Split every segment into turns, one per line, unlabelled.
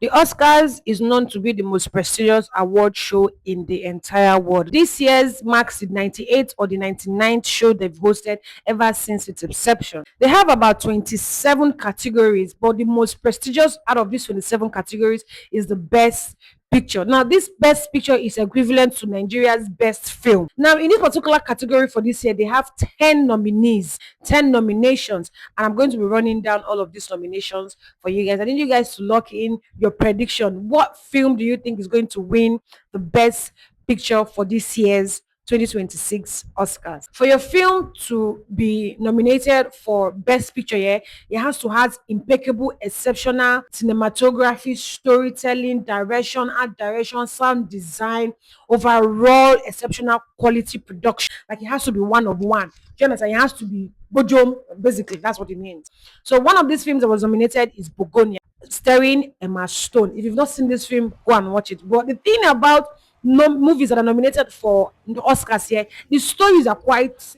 The Oscars is known to be the most prestigious award show in the entire world. This year's marks the 98th or the 99th show they've hosted ever since its inception. They have about 27 categories, but the most prestigious out of these 27 categories is the best picture. Now, this best picture is equivalent to Nigeria's best film. Now, in this particular category for this year, they have 10 nominees, 10 nominations, and I'm going to be running down all of these nominations for you guys. I need you guys to lock in your prediction. What film do you think is going to win the best picture for this year's 2026 Oscars? For your film to be nominated for Best Picture, yeah, it has to have impeccable, exceptional cinematography, storytelling, direction, art direction, sound design, overall exceptional quality production. Like it has to be one of one. Do you understand? It has to be Bojom, basically. That's what it means. So one of these films that was nominated is Begonia, starring Emma Stone. If you've not seen this film, go and watch it. But the thing about movies that are nominated for the Oscars here, the stories are quite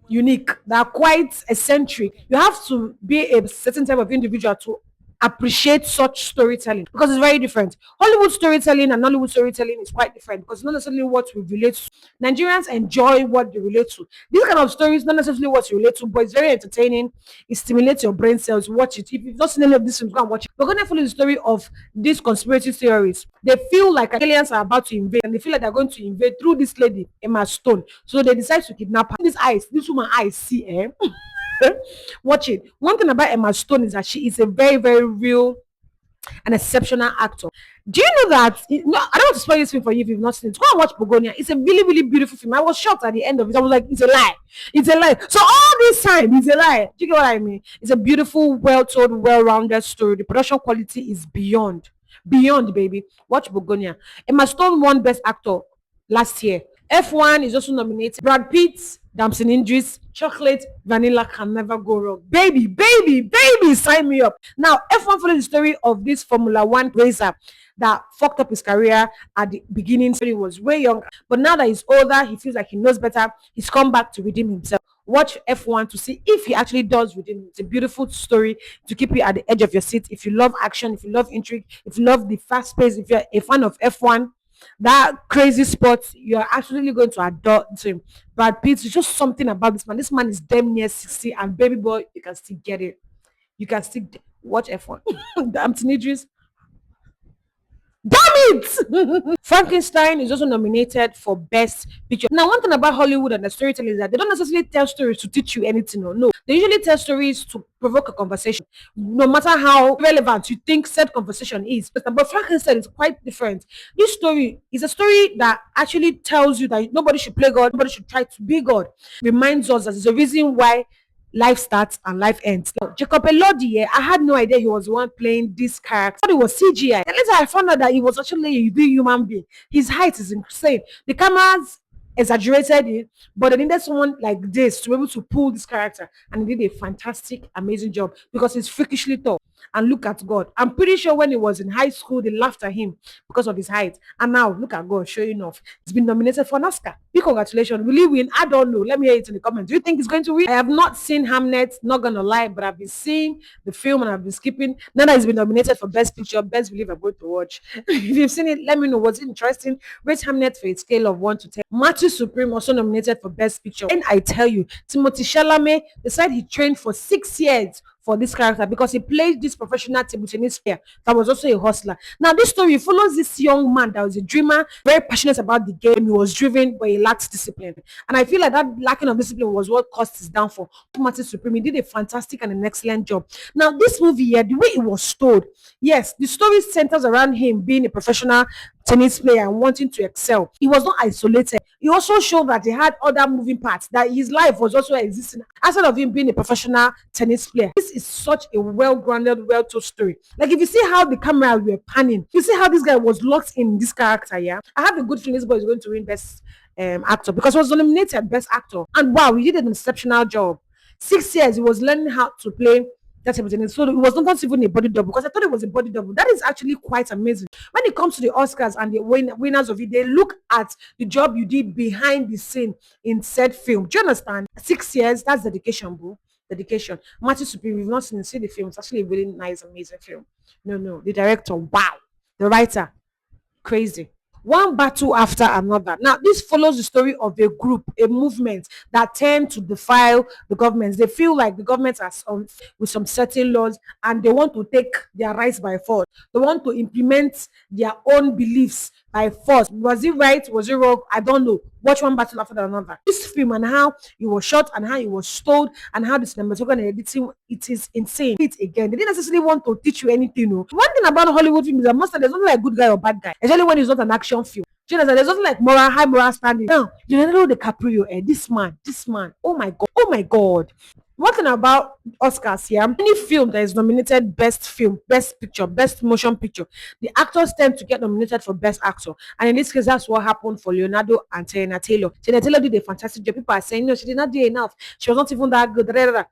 unique. They are quite eccentric. You have to be a certain type of individual to appreciate such storytelling because it's very different. Hollywood storytelling and Nollywood storytelling is quite different because it's not necessarily what we relate to. Nigerians enjoy what they relate to. These kind of stories, not necessarily what you relate to, but it's very entertaining. It stimulates your brain cells. Watch it. If you've not seen any of this, go and watch it. We're going to follow the story of these conspiracy theories. They feel like aliens are about to invade, and they feel like they're going to invade through this lady, Emma Stone. So they decide to kidnap her. This woman eyes see, eh? Watch it. One thing about Emma Stone is that she is a very, very real and exceptional actor. Do you know that? No, I don't want to spoil this film for you if you've not seen it. Go and watch Begonia. It's a really, really beautiful film. I was shocked at the end of it. I was like, it's a lie. It's a lie. So all this time, it's a lie. Do you get what I mean? It's a beautiful, well told, well rounded story. The production quality is beyond. Beyond, baby. Watch Begonia. Emma Stone won Best Actor last year. F1 is also nominated. Brad Pitt, Damson Idris, Chocolate, Vanilla can never go wrong. Baby, baby, baby, sign me up. Now, F1 follows the story of this Formula One racer that fucked up his career at the beginning when he was way young. But now that he's older, he feels like he knows better. He's come back to redeem himself. Watch F1 to see if he actually does redeem. It's a beautiful story to keep you at the edge of your seat. If you love action, if you love intrigue, if you love the fast pace, if you're a fan of F1, that crazy sport, you're absolutely going to adore him. Brad Pitt is just something about this man. This man is damn near 60, and baby boy, you can still get it. You can still watch F1. I'm teenagers. Damn it! Frankenstein is also nominated for Best Picture. Now, one thing about Hollywood and the storytelling is that they don't necessarily tell stories to teach you anything or no. They usually tell stories to provoke a conversation, no matter how relevant you think said conversation is. But Frankenstein is quite different. This story is a story that actually tells you that nobody should play God, nobody should try to be God. Reminds us that there's a reason why life starts and life ends. Now, Jacob Elordi, I had no idea he was the one playing this character. I thought it was CGI. And later I found out that he was actually a real human being. His height is insane. The cameras exaggerated it, but they needed someone like this to be able to pull this character, and he did a fantastic, amazing job because he's freakishly tall. And look at God. I'm pretty sure when he was in high school, they laughed at him because of his height. And now look at God showing off. He's been nominated for an Oscar. Big congratulations. Will he win? I don't know. Let me hear it in the comments. Do you think he's going to win? I have not seen Hamnet, not gonna lie, but I've been seeing the film and I've been skipping. Now that he's been nominated for Best Picture, best believe I'm going to watch. If you've seen it, let me know. Was it interesting? Rate Hamnet for a scale of 1 to 10. Matthew Supreme also nominated for Best Picture. And I tell you, Timothy Chalamet, they said he trained for 6 years for this character because he played this professional table tennis player that was also a hustler. Now, this story follows this young man that was a dreamer, very passionate about the game. He was driven, but he lacked discipline. And I feel like that lacking of discipline was what caused his downfall. Matthew Supreme, he did a fantastic and an excellent job. Now, this movie here, the way it was told, yes, the story centers around him being a professional tennis player and wanting to excel. He was not isolated. He also showed that he had other moving parts, that his life was also existing outside of him being a professional tennis player. This is such a well-grounded, well-told story. Like if you see how the camera were panning, you see how this guy was locked in this character, yeah? I have a good feeling this boy is going to win Best Actor because he was nominated Best Actor. And wow, he did an exceptional job. 6 years, he was learning how to play that type of thing. So it was not even a body double because I thought it was a body double. That is actually quite amazing. When it comes to the Oscars and the winners of it, they look at the job you did behind the scene in said film. Do you understand? 6 years, that's dedication, bro. dedication. Matthew Supreme, we've not seen it. See the film. It's actually a really nice, amazing film. No, no. The director, wow. The writer, crazy. One battle after another. Now, this follows the story of a group, a movement that tend to defile the governments. They feel like the government has with some certain laws, and they want to take their rights by force. They want to implement their own beliefs by force. Was it right? Was it wrong? I don't know. Watch one battle after another. This film and how it was shot and how it was told and how the cinematography and editing, it is insane. It again. They didn't necessarily want to teach you anything. No. One thing about Hollywood film is that most of there's nothing like good guy or bad guy, especially when it's not an action film. Do you understand? There's nothing like high moral standing. Now, Leonardo DiCaprio, this man, oh my god. One thing about Oscars here, any film that is nominated best film, best picture, best motion picture, the actors tend to get nominated for best actor. And in this case, that's what happened for Leonardo and Taylor Taylor. Taylor Taylor did a fantastic job. People are saying, no, she did not do enough. She was not even that good. Da, da, da, da.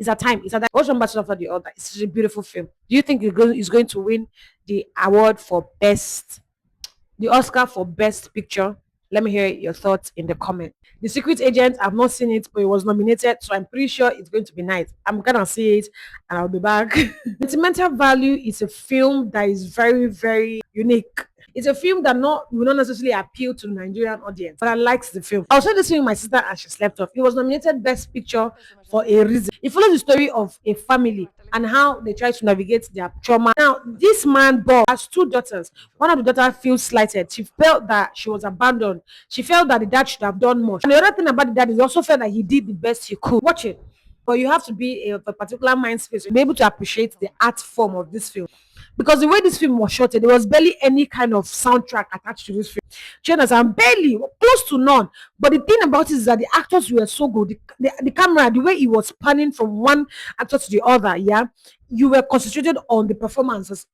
It's a time. It's a time. Watch one battle after the other. It's a beautiful film. Do you think it's going to win the award for the Oscar for Best Picture? Let me hear your thoughts in the comment. The Secret Agent, I've not seen it, but it was nominated, so I'm pretty sure it's going to be nice. I'm gonna see it and I'll be back. Sentimental Value is a film that is very, very unique. It's a film that will not necessarily appeal to the Nigerian audience, but I liked the film. I was showing this film with my sister and she slept off. It was nominated Best Picture for a reason. It follows the story of a family and how they try to navigate their trauma. Now, this man, Bob, has two daughters. One of the daughters feels slighted. She felt that she was abandoned. She felt that the dad should have done more. And the other thing about the dad is he also felt that he did the best he could. Watch it. But you have to be of a particular mind space to be able to appreciate the art form of this film. Because the way this film was shot, there was barely any kind of soundtrack attached to this film. Do you understand? Barely, close to none. But the thing about it is that the actors were so good. The camera, the way it was panning from one actor to the other, yeah, you were concentrated on the performances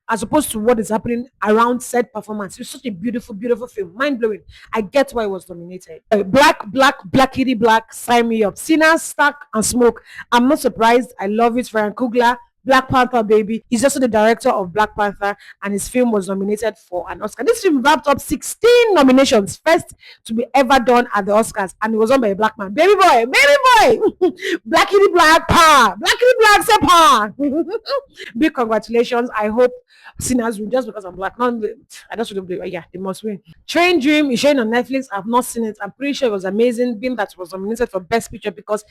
as opposed to what is happening around said performance. It's such a beautiful, beautiful film. Mind blowing. I get why it was nominated. Blackity Black, sign me up. Sinners, Stack, and Smoke. I'm not surprised. I love it. Ryan Coogler. Black Panther baby. He's also the director of Black Panther, and his film was nominated for an Oscar. This film wrapped up 16 nominations, first to be ever done at the Oscars, and it was done by a black man. Baby boy, Blackity Black power, Blackity Black say power. Big congratulations. I hope Sinners win just because I'm black. Not, I just wouldn't believe. Yeah, they must win. Train Dream is showing on Netflix. I've not seen it. I'm pretty sure it was amazing, being that it was nominated for Best Picture because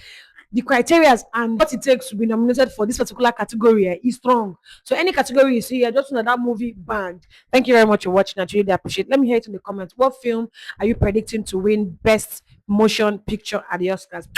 the criteria and what it takes to be nominated for this particular category is strong. So any category you see, I just know that movie banned. Thank you very much for watching. I really appreciate it. Let me hear it in the comments. What film are you predicting to win Best Motion Picture at the Oscars?